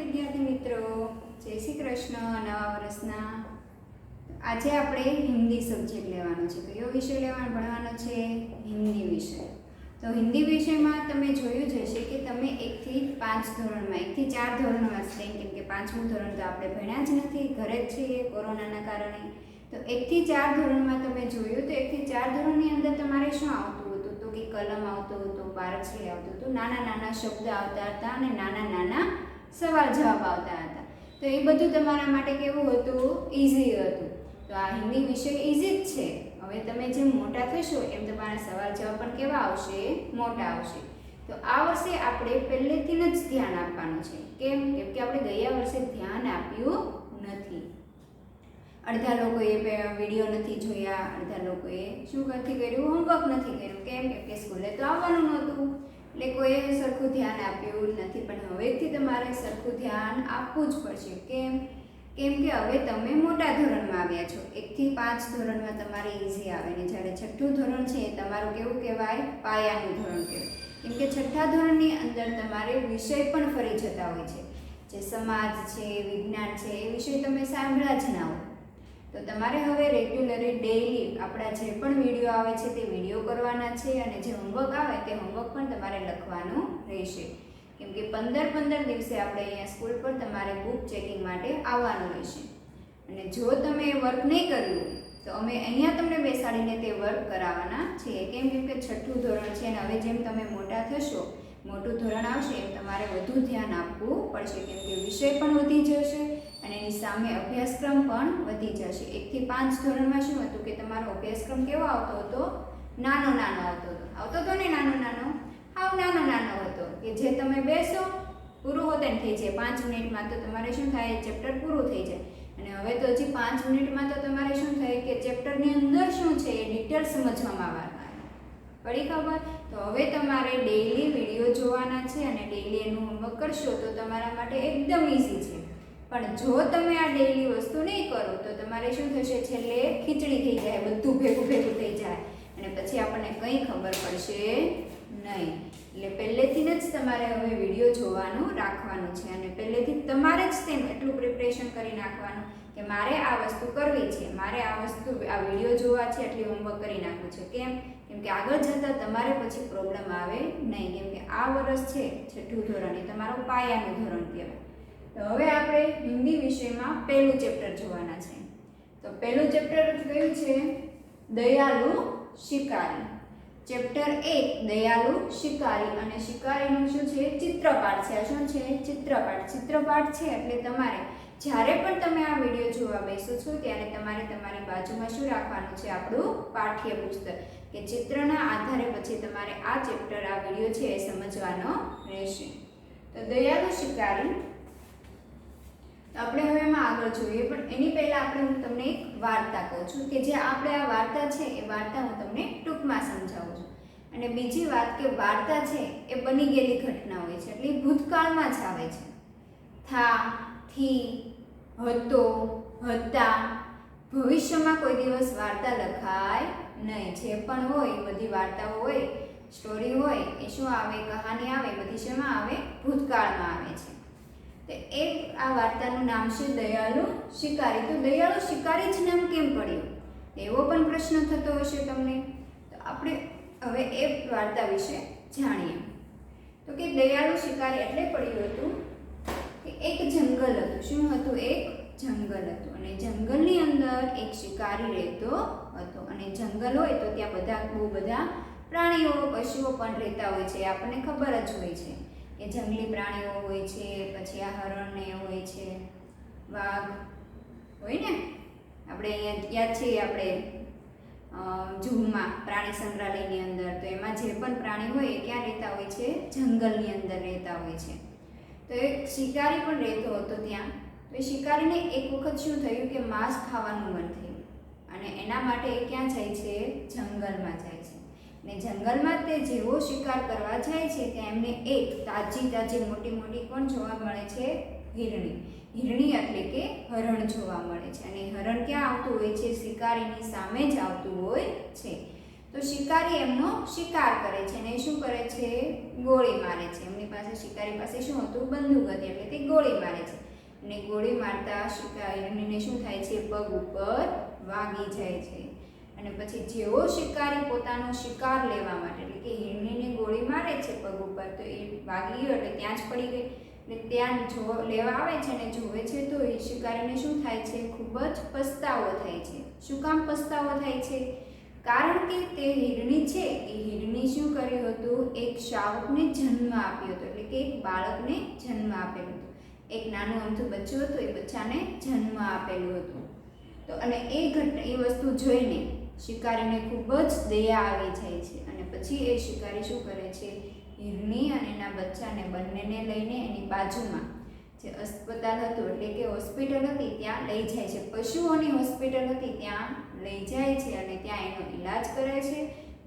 વિદ્યાર્થી મિત્રો, જય શ્રી કૃષ્ણ. નવા વર્ષના આજે આપણે હિન્દી સબ્જેક્ટ લેવાનો છે. કયો વિષય ભણવાનો છે? હિન્દી વિષય. તો હિન્દી વિષયમાં તમે જોયું જ હશે કે તમે 1 થી 5 ધોરણમાં 1 થી 4 ધોરણમાં છે, કેમ કે 5મું ધોરણ તો આપણે ભણ્યા જ નથી, ઘરે જ છીએ કોરોનાના કારણે. તો 1 થી 4 ધોરણમાં તમે જોયું તો 1 થી 4 ધોરણની અંદર તમારે શું આવતું હતું? તો કે કલમ આવતું હતું, બારકડી આવતું હતું, નાના નાના શબ્દ આવતા હતા અને નાના નાના સવાલ જવાબ આવતા હતા. તો એ બધું તમારા માટે કેવું હતું? ઇઝી હતું. તો આ હિન્દી વિષય ઇઝી જ છે. હવે તમે જેમ મોટા થશો એમ તમારા સવાલ જવાબ પણ કેવા આવશે? મોટા આવશે. તો આ વર્ષે આપણે પહેલેથી જ ધ્યાન આપવાનું છે. કેમ કે આપણે ગયા વર્ષે ધ્યાન આપ્યું નથી. અડધા લોકોએ વિડીયો નથી જોયા, અડધા લોકોએ શું નથી કર્યું? હોમવર્ક નથી કર્યું. કેમ કે સ્કૂલે તો આવવાનું નહોતું, એટલે કોઈએ સરખું ધ્યાન આપ્યું નથી. પણ હવેથી તમારે સરખું ધ્યાન આપવું જ પડશે. કેમ કે હવે તમે મોટા ધોરણમાં આવ્યા છો. 1 થી 5 ધોરણમાં તમારે ઇઝી આવે ને જ્યારે 6ઠું ધોરણ છે એ તમારું કેવું કહેવાય? પાયાનું ધોરણ કહેવાય. કેમ કે 6ઠા ધોરણની અંદર તમારે વિષય પણ ફરી જતા હોય છે. જે સમાજ છે, વિજ્ઞાન છે, એ વિષય તમે સાંભળ્યા જ ના હોય. તો તમારે હવે રેગ્યુલરી ડેઈલી આપણા જે પણ વિડીયો આવે છે તે વિડીયો કરવાના છે અને જે હોમવર્ક આવે તે હોમવર્ક પણ તમારે લખવાનું રહેશે. કેમ કે 15 દિવસે આપણે અહીંયા સ્કૂલ પર તમારે બુક ચેકિંગ માટે આવવાનું રહેશે. અને જો તમે એ વર્ક નહીં કર્યું તો અમે અહીંયા તમને બેસાડીને તે વર્ક કરાવવાના છીએ. કેમ કે 6ઠું ધોરણ છે અને હવે જેમ તમે મોટા થશો, મોટું ધોરણ આવશે એમ તમારે વધુ ધ્યાન આપવું પડશે. કેમ કે વિષય પણ વધી જશે અને એની સામે અભ્યાસક્રમ પણ વધી જશે. 1 થી 5 ધોરણમાં શું હતું કે તમારો અભ્યાસક્રમ કેવો આવતો હતો? નાનો આવતો હતો ને હાવ નાનો હતો કે જે તમે બેસો પૂરું હોતે ને થઈ જાય 5 મિનિટમાં. તો તમારે શું થાય? ચેપ્ટર પૂરું થઈ જાય. અને હવે તો હજી 5 મિનિટમાં તો તમારે શું થાય કે ચેપ્ટરની અંદર શું છે એ ડિટેલ સમજવામાં આવવાનું. પડી ખબર? તો હવે તમારે ડેઈલી વિડીયો જોવાના છે અને ડેઈલી એનું હોમવર્ક કરશો તો તમારા માટે એકદમ ઇઝી છે. પણ જો તમે આ ડેઈલી વસ્તુ નહીં કરો તો તમારે શું થશે? છેલ્લે ખીચડી થઈ જાય, બધું ભેગું થઈ જાય અને પછી આપણને કંઈ ખબર પડશે નહીં. એટલે પહેલેથી જ તમારે હવે વિડીયો જોવાનું રાખવાનું છે અને પહેલેથી તમારે જ તેમ એટલું પ્રિપરેશન કરી નાખવાનું કે મારે આ વસ્તુ કરવી છે, મારે આ વિડીયો જોવા છે, એટલી હોમવર્ક કરી નાખવું છે. કેમ કે આગળ જતાં તમારે પછી પ્રોબ્લેમ આવે નહીં. કેમ કે આ વર્ષ છે 6ઠું ધોરણ, એ તમારું પાયાનું ધોરણ કહેવાય. તો હવે આપણે હિન્દી વિષયમાં પહેલું ચેપ્ટર જોવાના છે. તો પહેલું ચેપ્ટર કયું છે? દયાલુ શિકારી. ચેપ્ટર 1 દયાલુ શિકારી. અને શિકારીનું શું છે? ચિત્રપાઠ છે. આ શું છે? ચિત્રપાઠ છે. એટલે તમારે જ્યારે પણ તમે આ વિડીયો જોવા બેસો છો ત્યારે તમારે તમારી બાજુમાં શું રાખવાનું છે? આપણું પાઠ્યપુસ્તક. કે ચિત્રના આધારે પછી તમારે આ ચેપ્ટર, આ વિડીયો છે એ સમજવાનો રહેશે. તો દયાલુ શિકારી આપણે હવે એમાં આગળ જોઈએ, પણ એની પહેલાં હું તમને એક વાર્તા કહું છું કે જે આપણે આ વાર્તા છે એ વાર્તા હું તમને ટૂંકમાં સમજાવું છું. અને બીજી વાત કે વાર્તા છે એ બની ગયેલી ઘટના હોય છે, એટલે ભૂતકાળમાં જ આવે છે. થા, થી, હતો, હતા. ભવિષ્યમાં કોઈ દિવસ વાર્તા લખાય નહીં. જે પણ હોય બધી વાર્તાઓ હોય, સ્ટોરી હોય, એ શું આવે? કહાની આવે. બધી શેમાં આવે? ભૂતકાળમાં આવે છે. તો આ વાર્તાનું નામ છે દયાલુ શિકારી. તો દયાલુ શિકારી જ નામ કેમ પડ્યું? એવો પણ પ્રશ્ન થતો હશે તમને. તો આપણે હવે એ વાર્તા વિશે જાણીએ. તો કે દયાલુ શિકારી એટલે પડ્યું હતું કે એક જંગલ હતું. શું હતું? એક જંગલ હતું. અને જંગલની અંદર એક શિકારી રહેતો હતો. અને જંગલ હોય તો ત્યાં બહુ બધા પ્રાણીઓ, પશુઓ પણ રહેતા હોય છે. આપણને ખબર જ હોય છે કે જંગલી પ્રાણીઓ હોય છે, પછી આ હરણ ને હોય છે, વાઘ હોય ને. આપણે અહીંયા યાદ છે આપણે ઝૂમાં, પ્રાણી સંગ્રહાલયની અંદર, તો એમાં જે પણ પ્રાણી હોય એ ક્યાં રહેતા હોય છે? જંગલની અંદર રહેતા હોય છે. તો એક શિકારી પણ રહેતો હતો ત્યાં. તો એ શિકારીને એક વખત શું થયું કે માંસ ખાવાનું મન થયું અને એના માટે એ ક્યાં જાય છે? જંગલમાં જાય છે. ને જંગલમાં તે જેવો શિકાર કરવા જાય છે ત્યાં એમને એક તાજી મોટી કોણ જોવા મળે છે? હિરણી એટલે કે હરણ જોવા મળે છે. અને હરણ ક્યાં આવતું હોય છે? શિકારીની સામે જ આવતું હોય છે. તો તો શિકારી એમનો શિકાર કરે છે અને શું કરે છે? ગોળી મારે છે. એમની પાસે શિકારી પાસે શું હતું? બંદૂક હતી, એટલે તે ગોળી મારે છે અને ગોળી મારતા શિકારીને શું થાય છે? પગ ઉપર વાગી જાય છે. અને પછી જેવો શિકારી પોતાનો શિકાર લેવા માટે એટલે કે હિરણીને ગોળી મારે છે પગ ઉપર, તો એ વાગી ગયો એટલે ત્યાં જ પડી ગઈ. એટલે ત્યાં લેવા આવે છે અને જોવે છે તો એ શિકારીને શું થાય છે? ખૂબ જ પસ્તાવો થાય છે. શું કામ પસ્તાવો થાય છે? કારણ કે તે હિરણી છે એ હિરણી શું કર્યું હતું? એક શાવકને જન્મ આપ્યો હતો, એટલે કે એક બાળકને જન્મ આપેલો હતો. એક નાનું અમથું બચ્ચું હતું, એ બચ્ચાને જન્મ આપેલું હતું. તો અને એ વસ્તુ જોઈને શિકારીને ખૂબ જ દયા આવી જાય છે અને પછી એ શિકારી શું કરે છે? હિરણી અને એના બચ્ચાને બંનેને લઈને એની બાજુમાં જે અસ્પતાલ હતું એટલે કે હોસ્પિટલ હતી ત્યાં લઈ જાય છે. પશુઓની હોસ્પિટલ હતી ત્યાં લઈ જાય છે અને ત્યાં એનો ઈલાજ કરે છે.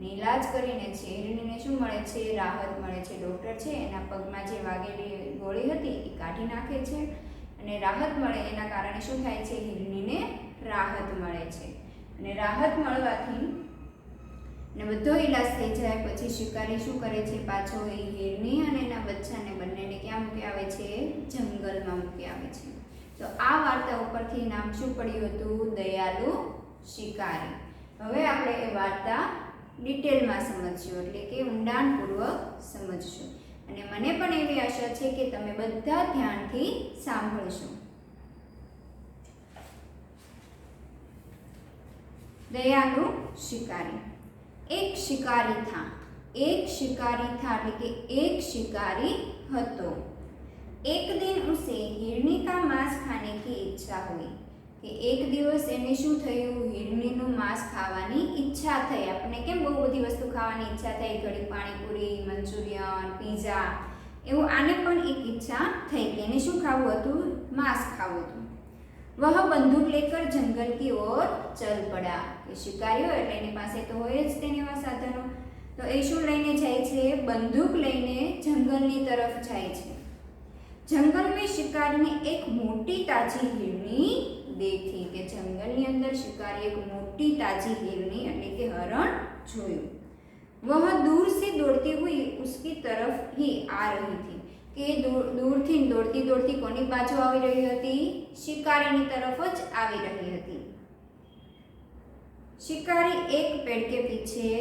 ઈલાજ કરીને છે હિરણીને શું મળે છે? રાહત મળે છે. ડૉક્ટર છે એના પગમાં જે વાગેલી ગોળી હતી એ કાઢી નાખે છે અને રાહત મળે એના કારણે શું થાય છે? હિરણીને રાહત મળે છે અને રાહત મળવાથી ને બધો ઈલાજ થઈ જાય પછી શિકારી શું કરે છે? પાછો એ હિરણી અને એના બચ્ચાને બંનેને ક્યાં મૂકી આવે છે? જંગલમાં મૂકી આવે છે. તો આ વાર્તા ઉપરથી નામ શું પડ્યું હતું? દયાળુ શિકારી. હવે આપણે એ વાર્તા ડિટેલમાં સમજશું, એટલે કે ઊંડાણપૂર્વક સમજશું અને મને પણ એવી આશા છે કે તમે બધા ધ્યાનથી સાંભળશો. દયાળુ શિકારી. एक शिकारी था એટલે કે एक शिकारी હતો. एक दिन उसे हिरनी का मांस खाने की इच्छा हुई કે એક દિવસ એને શું થયું? હિરણીનું માંસ ખાવાની ઈચ્છા થઈ. આપણે કેમ બહુ બધી વસ્તુ ખાવાની ઈચ્છા થઈ, ઘડી પાણીપુરી, મંચુરિયન, પીઝા, એવું આને પણ એક ઈચ્છા થઈ કે એને શું ખાવું હતું? માંસ ખાવું હતું. वह बंदूक लेकर जंगल की ओर चल पड़ा કે શિકારીઓ એટલે એની પાસે તો હોય જ તેના એવા સાધનો, તો એ શું લઈને જાય છે? બંદૂક લઈને જંગલની તરફ જાય છે. જંગલ में शिकारी ने एक मोटी ताजी हिरनी देखी કે જંગલની અંદર શિકારી એક મોટી તાજી हिरनी એટલે કે હરણ જોયું. वह दूर से दौड़ती हुई उसकी तरफ ही आ रही थी કે દૂરથી દોડતી કોની બાજુ આવી રહી હતી? શિકારીની તરફ જ આવી રહી હતી. शिकारी एक पेड़ के पीछे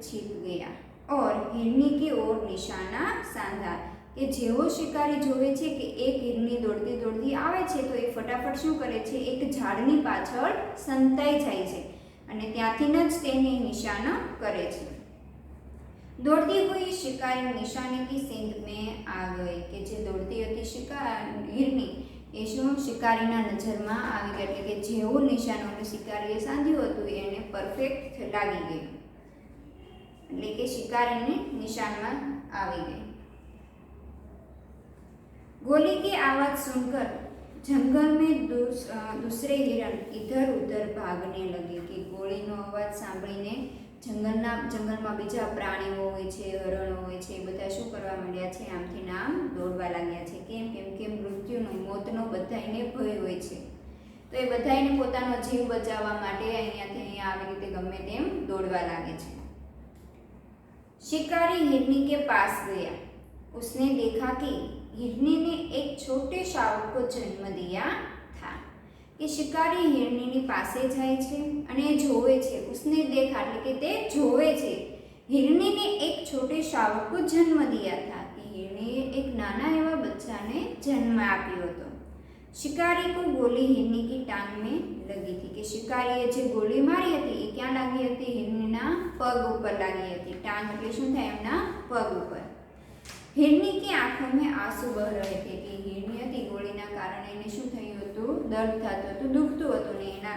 छिप गया और हिरनी की ओर निशाना साधा કે જેવો શિકારી જોવે છે કે એક હિરણી દોડતી આવે છે તો એ ફટાફટ શું કરે છે? એક ઝાડની પાછળ સંતાઈ જાય છે અને ત્યાંથી જ તેને નિશાના કરે છે. दौड़ती हुई शिकारी निशाने की सेंध में आ गई કે જે દોડતી હતી હિરણી એ શું શિકારીના નજરમાં આવી ગઈ, એટલે કે જેવું નિશાનોને શિકારીએ સાધ્યું હતું એને પરફેક્ટ લાગી ગયું, એટલે કે શિકારીને નિશાનમાં આવી ગઈ. गोली की आवाज सुनकर जंगल में दूसरे हिरण इधर उधर भागने लगे કે ગોળીનો અવાજ સાંભળીને જંગલમાં બીજા પ્રાણીઓ હોય છે, હરણો હોય છે, એ બધા શું કરવા માંડ્યા છે? આમથી આમ દોડવા લાગ્યા છે. કેમ કે મૃત્યુનો, મોતનો બધાને ભય હોય છે, તો એ બધાને પોતાનો જીવ બચાવવા માટે અહીંયાથી અહીંયા આવી રીતે ગમે તેમ દોડવા લાગે છે. शिकारी हिरनी के पास गया. उसने देखा कि हिरनी ने एक छोटे शावक को जन्म दिया था કે શિકારી હિરણીની પાસે જાય છે અને જોવે છે. उसने देखा એટલે કે તે જોવે છે हिरनी एक छोटे शावक को जन्म दिया था कि हिरनीએ एक नाना एवा बच्चाने जन्म आप्यो હતો. शिकारी को गोली हिरनी की टांग में लगी थी કે શિકારીએ જે ગોળી મારી હતી એ ક્યાં લાગી હતી? હિરણીના પગ ઉપર લાગી હતી. टांग એટલે શું થાય? એમના પગ ઉપર. हिरनी की आंखों में आंसू बह रहे थे કે હિરણી હતી ગોળીના કારણે એને શું થયું હતું? દર્દ થતું હતું, દુખતું હતું ને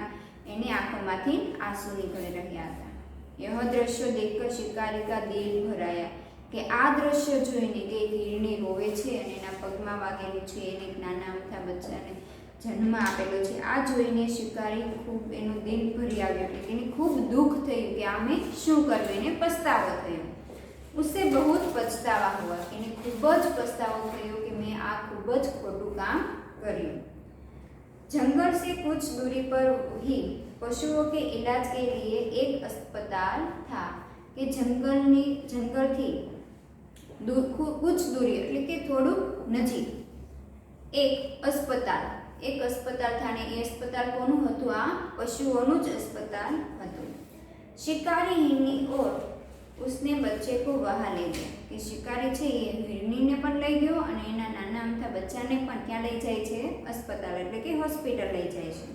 એની આંખોમાંથી આંસુ નીકળી રહ્યા હતા. यह दृश्य देखकर शिकारी का दिल भराया કે આ દ્રશ્ય જોઈને કે હિરણી રોવે છે અને એના પગમાં વાગેલું છે, એને એક નાના અમથા બચ્ચાને જન્મ આપેલો છે, આ જોઈને શિકારી ખૂબ એનું દિલ ભરી આવ્યું, એટલે એને ખૂબ દુઃખ થયું કે આ મેં શું કર્યું, એને પસ્તાવો થયો. उससे बहुत पछतावा हुआ એને ખૂબ જ પસ્તાવો થયો કે મેં આ ખૂબ જ ખોટું કામ કર્યું. जंगल से कुछ दूरी पर ही पशुओं के इलाज के लिए एक अस्पताल था કે જંગલથી કુછ દૂરી એટલે કે થોડુંક નજીક એક અસ્પતાલ था ने ये अस्पताल कोનું હતું? આ પશુઓનું જ अस्पताल હતું। शिकारी हिरनी और उसने बच्चे को वहां ले गया કે શિકારી છે એ હિરણીને પણ લઈ ગયો અને એના નાના અમથા બચ્ચાને પણ ક્યાં લઈ જાય છે? अस्पताल એટલે કે હોસ્પિટલ લઈ જાય છે।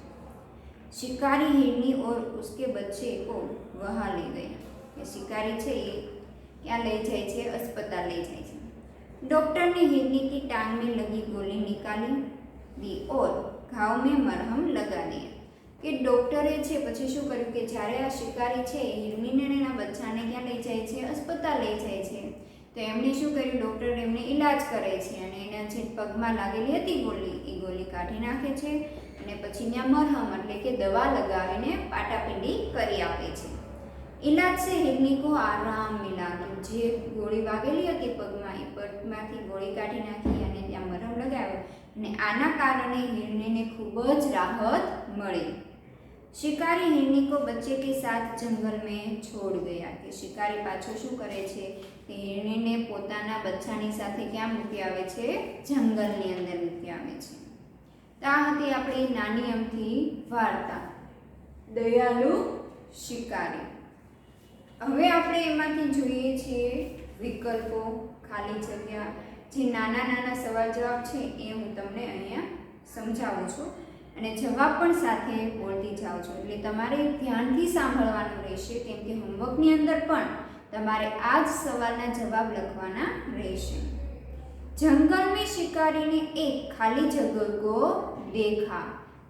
शिकारी हिरनी और उसके बच्चे को वहां ले गया કે શિકારી છે એ ક્યાં લઈ જાય છે? अस्पताल લઈ જાય છે। डॉक्टर ने हिरनी की टांग में लगी गोली निकाली दी और घाव में मरहम लगा दिया કે ડોક્ટરે છે પછી શું કર્યું કે જ્યારે આ શિકારી છે હિરણીને અને એના બચ્ચાને ક્યાં લઈ જાય છે? अस्पताल લઈ જાય છે। તો એમણે શું કર્યું? ડોક્ટર એમને ઈલાજ કરે છે અને એના જે પગમાં લાગેલી હતી ગોળી એ ગોળી કાઢી નાખે છે અને પછી ત્યાં મરહમ એટલે કે દવા લગાવીને પાટાપિંડી કરી આપે છે। इलाज से हिरनी को आराम मिला कि जे गोળી વાગેલી હતી પગમાં એ પગમાંથી ગોળી કાઢી નાખી અને ત્યાં મરહમ લગાવ્યો અને આના કારણે હિરણીને ખૂબ જ રાહત મળી। शिकारी हिरनी को बच्चे के साथ जंगल में छोड़ गया कि शिकारी पाछो શું કરે છે કે હિરણીને પોતાના બચ્ચાની સાથે ક્યાં મૂકી આવે છે? જંગલની અંદર મૂકી આવે છે। તો આ હતી આપણી નાની અમથી વાર્તા દયાળુ શિકારી। હવે આપણે એમાંથી જોઈએ છીએ વિકલ્પો, ખાલી જગ્યા, જે નાના નાના સવાલ જવાબ છે એ હું તમને અહીંયા સમજાવું છું અને જવાબ પણ સાથે બોલતી જાઉં છું એટલે તમારે ધ્યાનથી સાંભળવાનું રહેશે કેમ કે હોમવર્કની અંદર પણ તમારે આ જ સવાલના જવાબ લખવાના રહેશે। जंगल में शिकारी ने एक खाली जगह को देखा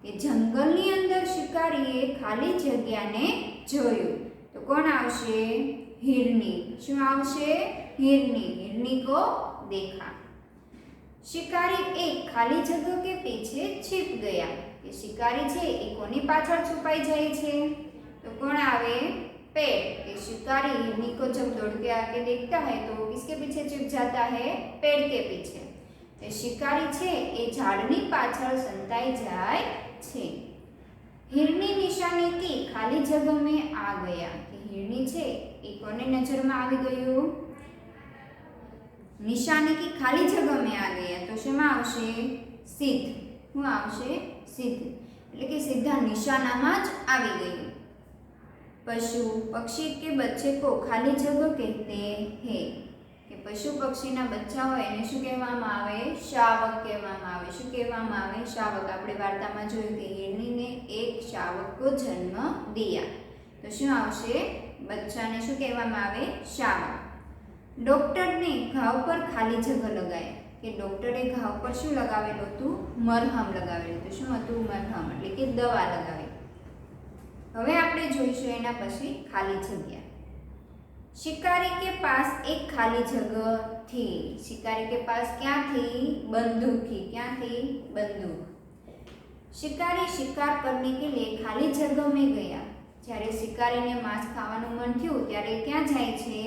કે જંગલની અંદર શિકારીએ ખાલી જગ્યાને જોયું। તો કોણ આવશે? हिरनी। શું આવશે? हिरनी। हिरनी को देखा। शिकारी एक खाली जगह के पीछे छिप गया कि शिकारी छे ए कोनी पाछळ छुपाई जाय छे? तो कोण आवे? पेड़। कि शिकारी हिरनी को जब दौड़ के आके देखता है तो किसके पीछे छिप जाता है? पेड़ के पीछे। तो शिकारी छे ए झाड़नी पाछळ संताई जाय छे। हिरनी निशाने की खाली जगह में आ गया कि हिरनी छे ए कोने नजरमा आवी गयो? निशाने की खाली जगह में आ गया तो शेमा आवशे? सिद्ध। શું આવશે? સિદ્ધ એટલે કે સીધા નિશાનામાં જ આવી ગયું। પશુ પક્ષી के बच्चे को खाली जगह कहते हैं કે પશુ પક્ષીના બચ્ચા હોય એને શું કહેવામાં આવે? શાવક કહેવામાં આવે। શું કહેવામાં આવે? શાવક। આપણે વાર્તામાં જોયું કે હિરણીને એક શાવક को जन्म दिया તો શું આવશે? બચ્ચાને શું કહેવામાં આવે? શાવક। डॉक्टर ने घाव पर खाली जगह लगाया કે ડોક્ટરે ઘાવ પર શું લગાવેલું હતું? મરહમ લગાવેલું હતું। શું હતું? મરહમ એટલે કે દવા લગાવી। હવે આપણે જોઈશું એના પછી ખાલી જગ્યા। शिकारी के पास एक खाली जगह थी। शिकारी के पास क्या थी? बंदूक थी। क्या थी? बंदूक। शिकारी शिकार करने के लिए खाली जगह में गया। જ્યારે શિકારીને માંસ ખાવાનું મન થયું ત્યારે ક્યાં જાય છે?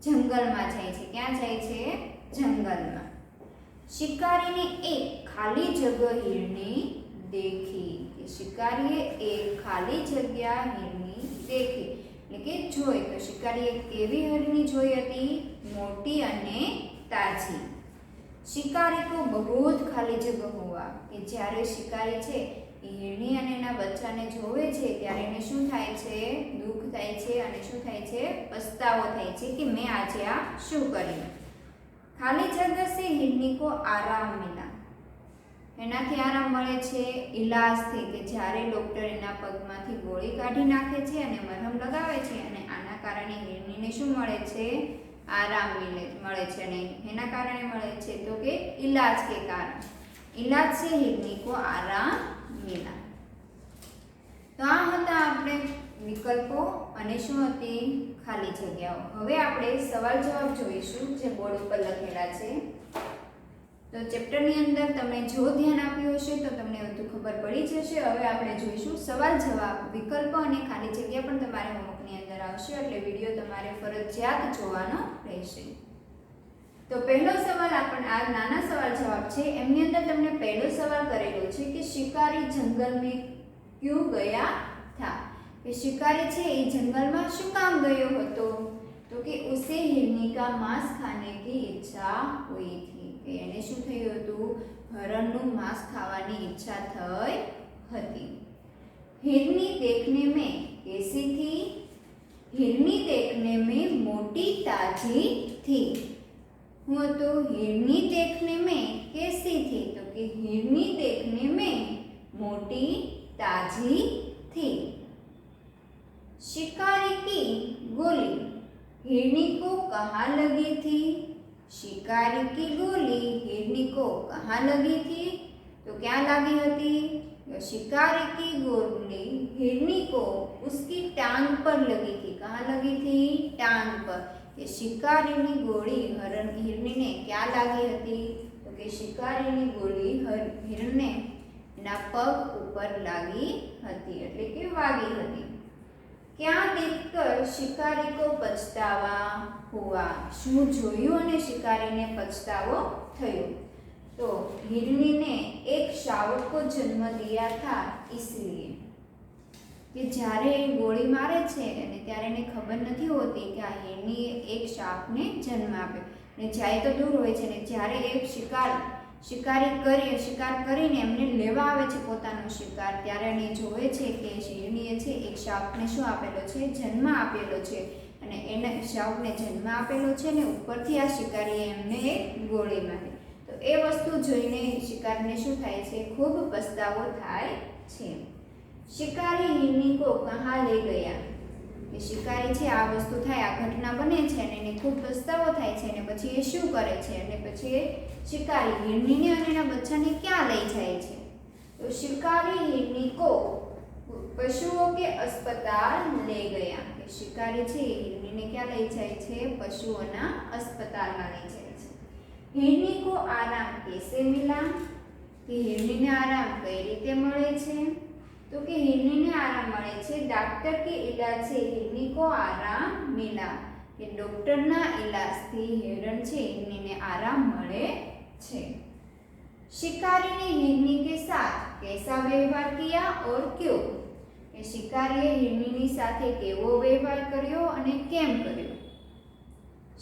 જંગલમાં જાય છે। ક્યાં જાય છે? જંગલમાં। शिकारी ने एक खाली जगह हिरनी देखी कि शिकारीए एक खाली जगह हिरनी देखी એટલે કે જોઈ। તો શિકારીએ કેવી हिरनी જોઈ હતી? મોટી અને તાજી। शिकारी को बहुत खाली जगह हुआ કે જ્યારે શિકારી છે એ हिरनी અને એના બચ્ચાને જોવે છે ત્યારે એને શું થાય છે? દુઃખ થાય છે અને શું થાય છે? પસ્તાવો થાય છે કે મેં આજે આ શું કર્યું। खाली जगह से हिरनी को आराम मिला। એનાથી આરામ મળે છે ઈલાજથી કે જ્યારે ડોક્ટર એના પગમાંથી ગોળી કાઢી નાખે છે અને મરહમ લગાવે છે અને આના કારણે હિરણીને શું મળે છે? આરામ મળે છે અને એના કારણે મળે છે તો કે ઈલાજ કે કારણ। ઈલાજ से हिरनी को आराम मिला। તો આ હતા આપણે વિકલ્પો અને શું હતી? ખાલી જગ્યાઓ। હવે આપણે સવાલ જવાબ જોઈશું જે બોર્ડ ઉપર લખેલા છે। તો ચેપ્ટરની અંદર તમે જો ધ્યાન આપ્યું હશે તો તમને વધુ ખબર પડી જશે। હવે આપણે જોઈશું સવાલ જવાબ। વિકલ્પો અને ખાલી જગ્યા પણ તમારે હોમવર્કની અંદર આવશે એટલે વિડીયો તમારે ફરજિયાત જોવાનો રહેશે। તો પહેલો સવાલ આપણે આ નાના સવાલ જવાબ છે એમની અંદર તમને પહેલો સવાલ કરેલો છે કે શિકારી જંગલ में क्यों गया था? કે શિકારી છે એ જંગલમાં શું કામ ગયો હતો? तो कि उसे हिरनी का मांस खाने की इच्छा हुई थी કે એને શું થયું હતું હરણનું માંસ ખાવાની ઈચ્છા થઈ હતી। हिरनी देखने में कैसी थी? हिरनी देखने में मोटी ताजी थी। हुआ तो हिरनी देखने में कैसी थी? तो कि हिरनी देखने में मोटी ताजी थी। शिकारी की गोली हिरनी को कहाँ लगी थी? शिकारी की गोली हिरनी को कहाँ लगी थी? तो क्या लगी थी? शिकारी की गोली हिरनी को उसकी टांग पर लगी थी। कहाँ लगी थी? टांग पर। कि शिकारीनी गोली हिरनी ने क्या लागी थी? तो कि शिकारीनी गोली हिरणे ना पग ऊपर लागी थी એટલે કે વાગી હતી। क्या देखकर शिकारी को पछतावा हुआ? શું જોયું અને શિકારીને પછતાવો થયો? तो हिरनी ने एक शावक को जन्म दिया था इसलिए कि જ્યારે ગોળી મારે છે અને ત્યારે એને ખબર નથી હોતી કે આ હિરણીએ એક શાવકને જન્મ આપ્યો અને જાય તો દૂર હોય છે ને જ્યારે એક શિકાર કરીને એમને લેવા આવે છે પોતાનો શિકાર ત્યારે એને જોવે છે કે હિરણીએ છે એક શાવકને શું આપેલો છે? જન્મ આપેલો છે અને એને શાવકને જન્મ આપેલો છે ને ઉપરથી આ શિકારીએ એમને એક ગોળી મારી। તો એ વસ્તુ જોઈને શિકારને શું થાય છે? ખૂબ પસ્તાવો થાય છે। शिकारी हिरनी को कहाँ ले गया? કે શિકારી છે આ વસ્તુ થાય આ ઘટના બને છે અને એને ખૂબ પસ્તાવો થાય છે અને પછી એ શું કરે છે અને પછી એ શિકારી हिरनीને અને એના બચ્ચાને ક્યાં લઈ જાય છે? તો शिकारी हिरनी को पशुओं के अस्पताल ले गया। કે શિકારી છે हिरनीને ક્યાં લઈ જાય છે? પશુઓના अस्पतालમાં લઈ જાય છે। हिरनी को आराम कैसे मिला? કે हिरनीને आराम કઈ રીતે મળે છે? तो कि हिरनी ने आराम મળે છે डॉक्टर के इलाज से हिरनी को आराम मिला। कि डॉक्टर ना इलाज थी हिरण છે हिरनीने आराम મળે છે। शिकारी ने हिरनी के साथ कैसा व्यवहार किया और क्यों? કે શિકારીએ हिरनीની સાથે કેવો વ્યવહાર કર્યો અને કેમ કર્યો?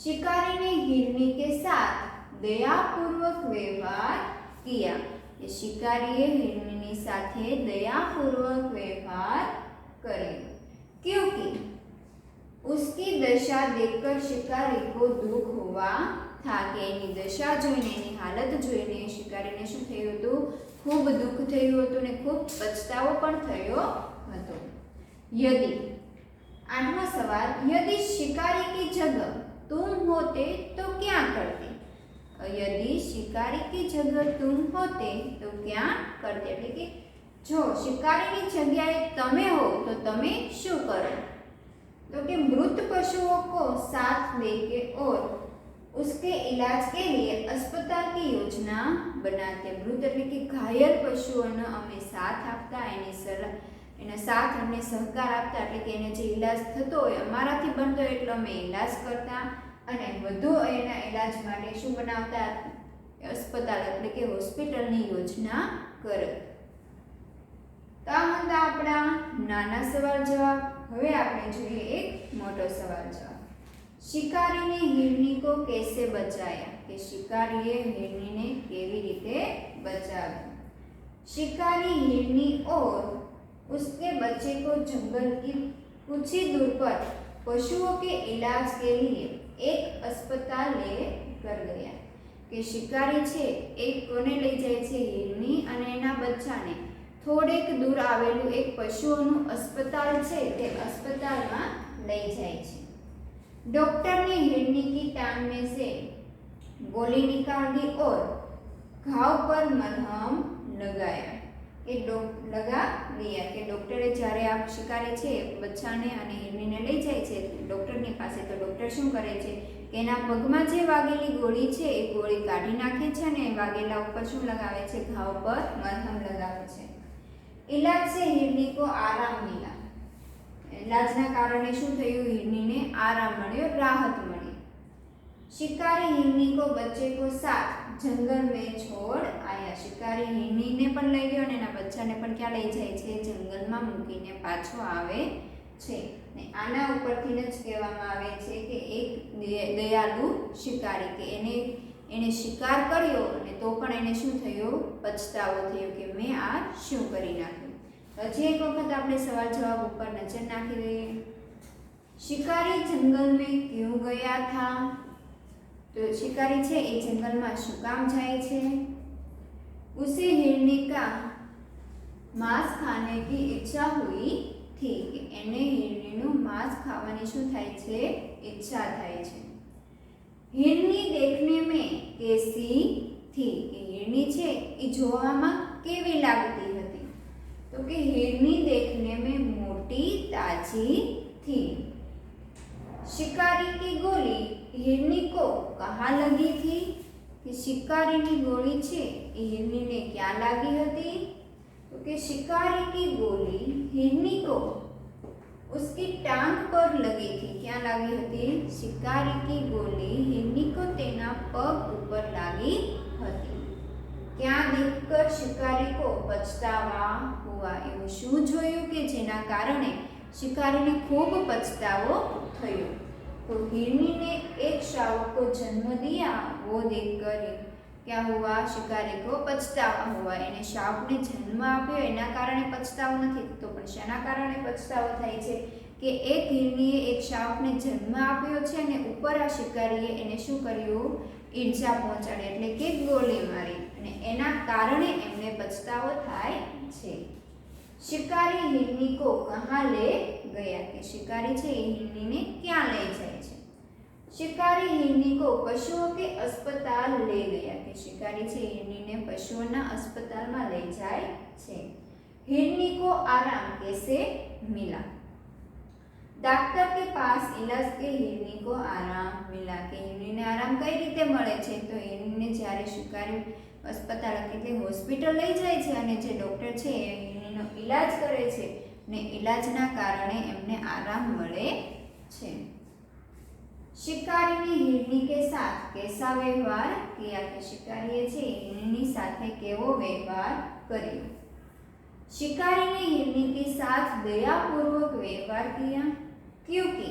शिकारी ने हिरनी के साथ दयापूर्वक व्यवहार किया। कि शिकारीए हिरनीनी साथे दयापूर्वक व्यवहार કર્યો क्योंकि उसकी दशा देखकर शिकारी को दुख हुआ था। કે એની દશા જોઈને એની હાલત જોઈને શિકારીને શું થયું હતું? ખૂબ દુઃખ થયું હતું ને ખૂબ પછતાવો પણ થયો હતો। यदि आठवां सवाल यदि शिकारी की जगह तुम होते तो क्या करते? यदि शिकारी की जगह तुम होते तो क्या करते? એટલે કે જો શિકારીની જગ્યાએ તમે હો તો તમે શું કરો? तो कि मृत पशुओं को साथ लेके और उसके इलाज के लिए अस्पताल की योजना बनाते। मृत એટલે કે ઘાયલ પશુઓનો અમે સાથ આપતા એના સાથ અને સહકાર આપતા એટલે કે એને જે ઈલાજ થતો હોય અમારાથી બનતો હોય એટલો અમે ઈલાજ કરતા અને વધુ એના ઈલાજ માટે શું બનાવતા? अस्पताल એટલે કે હોસ્પિટલની યોજના કરત। તો આ હતા આપણા નાના સવાલ જવાબ। હવે આપણે જોઈએ એક મોટો સવાલ જવાબ। शिकारी ने हिरनी को कैसे बचाया? કે શિકારીએ हिरनीने કેવી રીતે બચાવી? शिकारी हिरनी और उसके बच्चे को जंगल की कुछ ही दूर पर पशुओं के इलाज के लिए एक अस्पताल ले कर गया। કે શિકારી છે એક કોને લઈ જાય છે? हिरनी અને એના બચ્ચાને થોડેક દૂર આવેલું એક પશુઓનું अस्पताल છે તે अस्पतालમાં લઈ જાય છે। डॉक्टर ने हिरनी की टांग में से गोली निकाल दी और घाव पर मरहम लगाया। કે લગા દિયા કે ડોક્ટરે જ્યારે આ શિકારી છે બચ્ચાને અને हिरनीને લઈ જાય છે ડોક્ટરની પાસે તો ડોક્ટર શું કરે છે કે એના પગમાં જે વાગેલી ગોળી છે એ ગોળી કાઢી નાખે છે અને વાગેલા ઉપર શું લગાવે છે? ઘાવ પર મરહમ લગાવે છે। इलाज से हिरनी को आराम मिला। इलाजना कारणे શું થયું? हिरनीने आराम મળ્યો રાહત મળી। शिकारी हिरनी को बच्चे को साथ जंगल में छोड़ आया। शिकारी हिरनीने પણ લઈ ગયો અને એના બચ્ચાને પણ ક્યાં લઈ જાય છે? જંગલમાં મૂકીને પાછો આવે છે. ને આના ઉપરથી જ કહેવામાં આવે છે કે એક દયાળુ શિકારી, કે એને શિકાર કર્યો અને તો પણ એને શું થયો? પછતાવો થયો કે મેં આ શું કરી નાખ્યું. હજી એક વખત આપણે સવાલ જવાબ ઉપર નજર નાખી દઈએ. शिकारी जंगल में क्यों गया था? तो शिकारी छे ए जंगल में शू काम जाए छे? उसे हिरनी का मांस खाने की इच्छा हुई थी, कि एने हिरनीનું માંસ ખાવાની શું થાય છે? ઈચ્છા થાય છે. हिरनी देखने में कैसी थी? कि हिरनी छे ए જોવામાં કેવી લાગતી હતી? तो कि हिरनी देखने में मोटी ताजी थी. शिकारी की गोली हिरनी को कहाँ लगी थी? कि शिकारी की गोली छे हिरनी ने क्या लागी हती? तो कि शिकारी की गोली हिरनी को उसकी टांग पर लगी थी. क्या लागी हती? शिकारी की गोली हिरनी को तेना पग ऊपर लागी हती. क्या देखकर शिकारी को पछतावा हुआ? एवं शू जोयुं कि जेना कारणे शिकारी ने खूब पछतावो थयो. तो हिरनी ने एक शावक को जन्म दिया, वो देखकर क्या हुआ? शिकारी को पछतावा हुआ. एने शावक ने जन्म आप्यो एना कारणे पछतावो नथी थतो, पण शेना कारणे पछतावो थाय छे? कि एक हिरनीए एक शावक ने जन्म आप्यो छे अने उपर आ शिकारीए एने शुं कर्युं? ईजा पहोंचाडी, एटले के गोली मारी, अने एना कारणे एमने पछतावो थाय छे. शिकारी हिरनी को कहाँ ले गया? कि शिकारी छे हिरनी ने क्या ले जाए छे? शिकारी हिरनी को पशुओं के अस्पताल ले गया. कि शिकारी छे हिरनी ने पशुओना अस्पताल में ले जाए छे. हिरनी को आराम कैसे मिला? डॉक्टर के पास इलाज के हिरनी को आराम मिला. कि हिरनी ने आराम कई रीते मळे छे? तो हिरनी ने ज्यारे शिकारी अस्पताल એટલે હોસ્પિટલ લઈ જાય છે અને જે ડોક્ટર છે એ हिरनीનો इलाज करे छे ने इलाजना कारणे एमने आराम मळे छे. शिकारी ने हिरनी के साथ कैसा व्यवहार किया? कि शिकारीए छे हिरनी साथे केवो व्यवहार कर्यो? शिकारी ने हिरनी के साथ दयापूर्वक व्यवहार किया, क्योंकि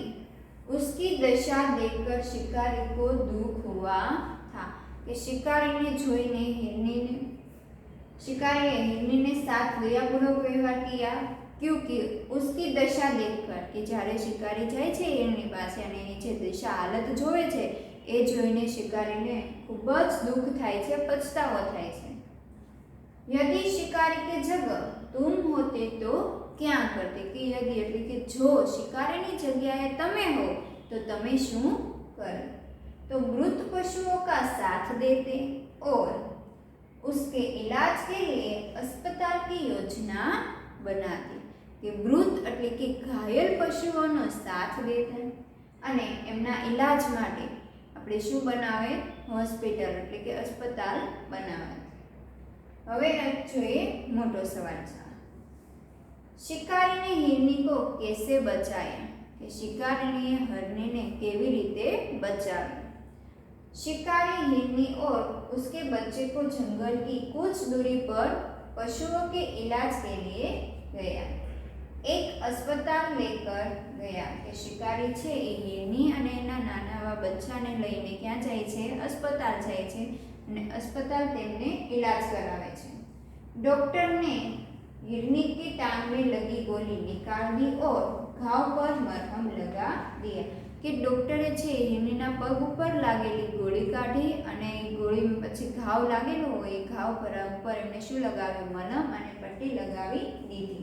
उसकी दशा देखकर शिकारी को दुख हुआ था. कि शिकारी ने जोईने शिकारीए हिरनी ने साथ दयापूर्वक व्यवहार किया, क्योंकि उसकी दशा देखकर, कि જ્યારે शिकारी जाए छे हिरनी पासे अने एनी जे दशा हालत जोए छे ए जोईने शिकारीने खूब ज दुख थाय छे, पछतावो थाय छे. यदि शिकारी के जगह तुम होते तो क्या करते? कि यदि એટલે કે જો शिकारीनी जग्याए तमे हो तो तमे शुं कर? तो मृत पशुओं का साथ देते और उसके इलाज के लिए अस्पताल की योजना बनाती. कि मृत એટલે કે ઘાયલ પશુઓનો સાથ દેતા અને એમના ઇલાજ માટે આપણે શું બનાવે? હોસ્પિટલ એટલે કે अस्पताल બનાવે. હવે જોઈએ મોટો સવાલ છે. शिकारी ने हिरनी को कैसे बचाया? कि शिकारीए हिरनीने केवी रीते बचावी? शिकारी हिरनी और उसके बच्चे को जंगल की कुछ दूरी पर पशुओं के इलाज के लिए गया. एक अस्पताल लेकर गया. कि शिकारी छे ए हिरनी अने एना नाना बच्चाने लईने क्यां जाय छे? अस्पताल जाय छे अने अस्पताल तेमने इलाज करावे छे. डॉक्टर ने हिरनी की टांग में लगी गोली निकाल दी और घाव पर मरहम लगा दिया. कि डॉक्टरे छे हिरनीना पग उपर लागेली गोली काढी अने गोली पछी घाव लागेलो होय ए घाव पर ऊपर एमणे शुं लगाव्युं? मलम अने पट्टी लगावी दीधी.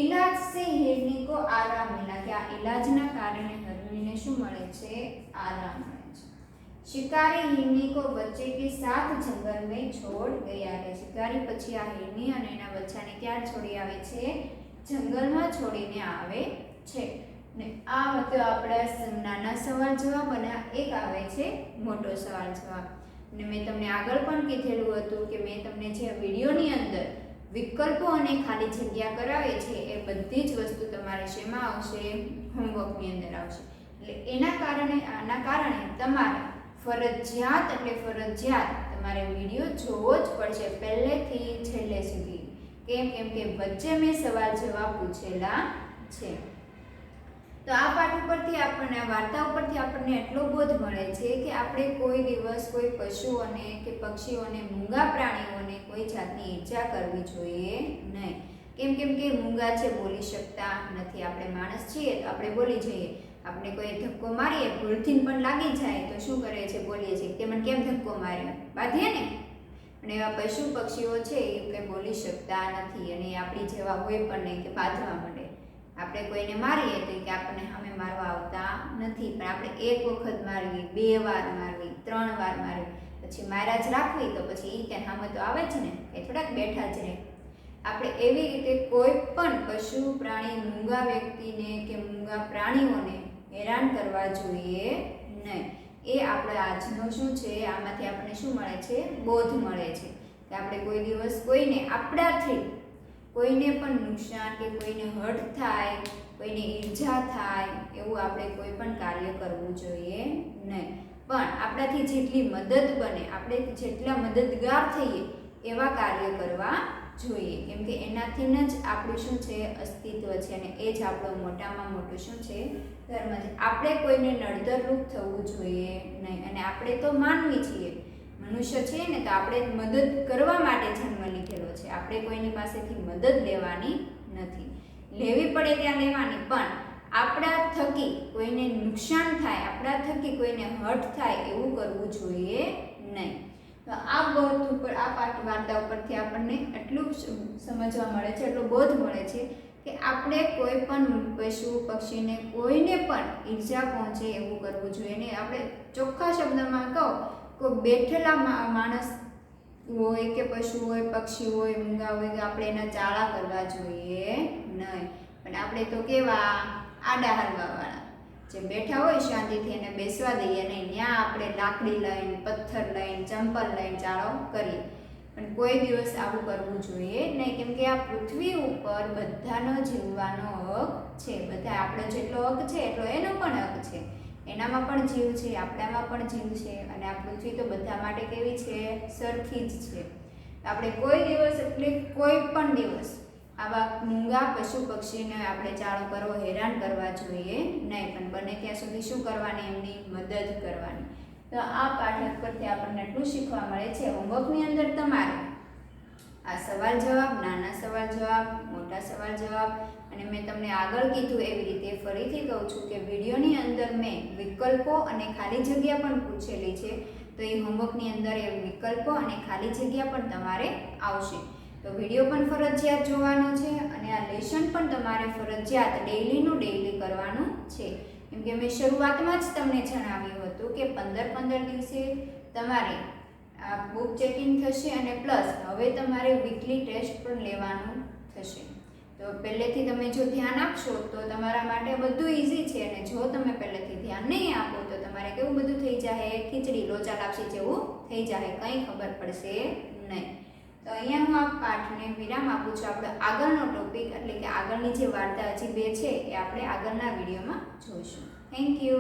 इलाज से हिरनी को आराम मिला. कि आ इलाजना कारणे हिरनीने शुं मळे छे? आराम मळे छे. शिकारी हिरनी को बच्चे के साथ जंगल में छोड़ गया है. शिकारी पछी आ हिरनी अने एना बच्चाने क्यां छोड़ी आवे छे? जंगलमां छोड़ीने आवे छे. ने आ હતો આપણા નાના સવાલ જવાબ અને એક આવે છે મોટો સવાલ જવાબ. અને મેં તમને આગળ પણ કીધેલું હતું કે મેં તમને જે વિડીયોની અંદર વિકલ્પો અને ખાલી જગ્યા કરાવે છે એ બધી જ વસ્તુ તમારે શેમાં આવશે? હોમવર્કની અંદર આવશે. એટલે આના કારણે તમારે ફરજિયાત એટલે ફરજિયાત તમારે વિડીયો જોવો જ પડશે પહેલેથી છેલ્લે સુધી. કેમ? કે વચ્ચે મેં સવાલ જવાબ પૂછેલા છે. તો આ પાઠ ઉપરથી આપણને, આ વાર્તા ઉપરથી આપણને એટલો બોધ મળે છે કે આપણે કોઈ દિવસ કોઈ પશુઓને કે પક્ષીઓને, મૂંગા પ્રાણીઓને કોઈ જાતની ઈજા કરવી જોઈએ નહીં. કેમ કે મૂંગા છે, બોલી શકતા નથી. આપણે માણસ છીએ તો આપણે બોલી જઈએ. આપણે કોઈ ધક્કો મારીએ, ભૂલથી પણ લાગી જાય તો શું કરે છે, બોલીએ છીએ કે મને કેમ ધક્કો માર્યો, બાંધીએ ને. અને એવા પશુ પક્ષીઓ છે એ કંઈ બોલી શકતા નથી, અને આપણી જેવા હોય પણ નહીં કે બાંધવા માંડે. આપણે કોઈને મારીએ તો કે આપણને સામે મારવા આવતા નથી, પણ આપણે એક વખત મારવી, 2 વાર મારવી, 3 વાર મારવી, પછી માર્યા જ રાખવી તો પછી એ કે સામે તો આવે જ ને, એ થોડાક બેઠા જ રહે. આપણે એવી રીતે કોઈ પણ પશુ પ્રાણી, મૂંગા વ્યક્તિને કે મૂંગા પ્રાણીઓને હેરાન કરવા જોઈએ નહીં. એ આપણે આજનો શું છે, આમાંથી આપણને શું મળે છે, બોધ મળે છે કે આપણે કોઈ દિવસ કોઈને, આપણાથી કોઈને પણ નુકસાન કે કોઈને હર્ટ થાય, કોઈને ઈજા થાય એવું આપણે કોઈ પણ કાર્ય કરવું જોઈએ નહીં. પણ આપણાથી જેટલી મદદ બને, આપણે જેટલા મદદગાર થઈએ એવા કાર્ય કરવા જોઈએ. કેમ કે એનાથી જ આપણું શું છે, અસ્તિત્વ છે, અને એ જ આપણું મોટામાં મોટું શું છે, ધર્મ છે. આપણે કોઈને નડતરરૂપ થવું જોઈએ નહીં. અને આપણે તો માનવી છીએ, મનુષ્ય છીએ ને, તો આપણે મદદ કરવા માટે જન્મ લીધેલો છે. આપણે કોઈની પાસેથી મદદ લેવાની નથી. લેવી પડે ત્યાં લેવાની, પણ આપણા થકી કોઈને નુકસાન થાય, આપણા થકી કોઈને હર્ટ થાય એવું કરવું જોઈએ નહીં. તો આ બોધ ઉપર, આ પાઠ વાર્તા ઉપરથી આપણને એટલું સમજવા મળે છે, એટલો બોધ મળે છે કે આપણે કોઈ પણ પશુ પક્ષીને, કોઈને પણ ઈજા પહોંચે એવું કરવું જોઈએ નહીં. આપણે ચોખ્ખા શબ્દમાં કહો, કોઈ બેઠેલા માણસ હોય કે પશુ હોય, પક્ષી હોય, મૂંગા હોય, તો આપણે એના ચાળા કરવા જોઈએ નહીં. પણ આપણે તો કેવા આડા હરવાવાળા, જે બેઠા હોય શાંતિથી એને બેસવા દઈએ નહીં, ત્યાં આપણે લાકડી લઈને, પથ્થર લઈને, ચંપલ લઈને ચાળો કરીએ. પણ કોઈ દિવસ આવું કરવું જોઈએ નહીં. કેમ કે આ પૃથ્વી ઉપર બધાનો જીવવાનો હક છે. બધા આપણો જેટલો હક છે એટલો એનો પણ હક છે. એનામાં પણ જીવ છે, આપણામાં પણ જીવ છે, અને આ પૃથ્વી તો બધા માટે કેવી છે, સરખી જ છે. આપણે કોઈ દિવસ, એટલે કોઈ પણ દિવસ આવા મૂંગા પશુ પક્ષીને આપણે ચાળો કરવો, હેરાન કરવા જોઈએ નહીં. પણ બને ત્યાં સુધી શું કરવાની, એમની મદદ કરવાની. તો આ પાઠ પરથી આપણને એટલું શીખવા મળે છે. હોમવર્કની અંદર તમારે આ સવાલ જવાબ, નાના સવાલ જવાબ, મોટા સવાલ જવાબ, અને મેં તમને આગળ કીધું એવી રીતે ફરીથી કહું છું કે વિડીયોની અંદર મેં વિકલ્પો અને ખાલી જગ્યા પણ પૂછેલી છે. તો એ હોમવર્કની અંદર એ વિકલ્પો અને ખાલી જગ્યા પણ તમારે આવશે. તો વિડીયો પણ ફરજિયાત જોવાનો છે, અને આ લેસન પણ તમારે ફરજિયાત ડેઈલીનું ડેઈલી કરવાનું છે. કેમ કે મેં શરૂઆતમાં જ તમને જણાવ્યું હતું કે 15 દિવસે તમારે આ બુક ચેકિંગ થશે, અને પ્લસ હવે તમારે વીકલી ટેસ્ટ પણ લેવાનું થશે. તો પહેલેથી તમે જો ધ્યાન આપશો તો તમારા માટે બધું ઇઝી છે, અને જો તમે પહેલેથી ધ્યાન નહીં આપો તો તમારે કેવું બધું થઈ જાય, ખીચડી લોચા લાપસી જેવું થઈ જાય, કંઈ ખબર પડશે નહીં. તો અહીંયા હું આ પાઠને વિરામ આપું છું. આપણે આગળનો ટોપિક, એટલે કે આગળની જે વાર્તા હજી 2 છે એ આપણે આગળના વિડીયોમાં જોઈશું. Thank you.